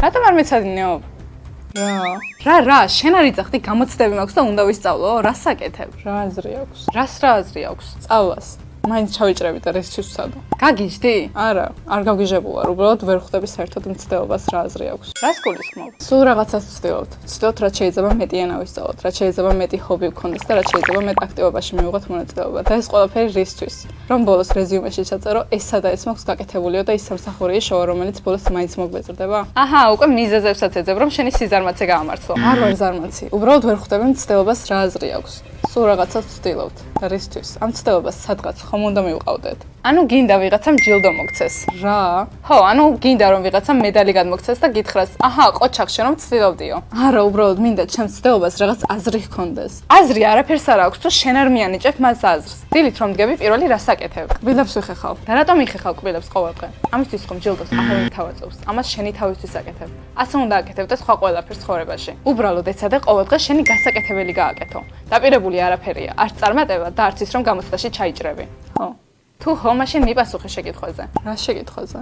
რატომ არ მეცადინეობ? რა, შენ არ იცახდი გამოცდები მაქვს და უნდა ვისწავლო, რას აკეთებ? რა აზრი აქვს? რა აზრი აქვს? სწავლას. მაინც ჩავიჭრები და რესთვის ვცადო. გაგიჟდი? არა, არ გავგიჟებულვარ, უბრალოდ ვერ ხვდები საერთოდ მცდელობას რა აზრი აქვს. რას გულისხმობ? სულ რაღაცას ვცდილობთ. ვცდილობთ რაც შეიძლება მეტიანა ვისწავლოთ, რაც შეიძლება მეტი ჰობი ვქონდეს და რაც შეიძლება მეტ აქტივობაში მივიღოთ მონაწილეობა. და ეს ყველაფერი რისთვის? რომ ბოლოს რეზიუმეში ჩაწერო, ესა და ეს მაქვს გაკეთებულიო და ის სამსახურია შოვა, რომელიც ბოლოს მაინც მოგვეწრდება. აჰა, უკვე მიზეზებსაც ეძებ, რომ შენი სიზარმაცე გაამართლო. არ ვარ ზარმაცი, უბრალოდ ვერ ხვდები მცდელობას რა აზრი აქვს. სულ რაღაცას ვცდილობთ. რისთვის? ამ მცდელობას სადღაც ხომ უნდა მივყავდეთ. ანუ გინდა ვიღაცამ ჯილდო მოგცეს. რა? ხო, ანუ გინდა რომ ვიღაცამ მედალი გადმოგცეს და გითხრას, აჰა, ყოჩახ შენ რომ ვცდილობდიო. არა, უბრალოდ მინდა ჩემს მცდელობას რაღაც აზრი ჰქონდეს. აზრი არაფერს არ აქვს, თუ შენ არ მიანიჭებ მას აზრს. დილით რომ დგები, პირველი რას აკეთებ? კბილებს ვიხეხავ. და რატომ იხეხავ კბილებს ყოველდღე? ამისთვის ხომ ჯილდოს არავინ თავაწობს. ამას შენი თავისთვის აკეთებ. ასე უნდა აკეთებ და სხვა ყველაფერს ცხოვრებაში. უბრალოდ ეცადე ყოველდღე შენი გასაკეთებელი გააკეთო. დაპირებული არაფერია, არც წარმატება და არც ის რომ გამოცდაში ჩაიჭრები. ხო. თუ ხო, მაშინ მიპასუხე შეკითხვაზე. რა შეკითხვაზე?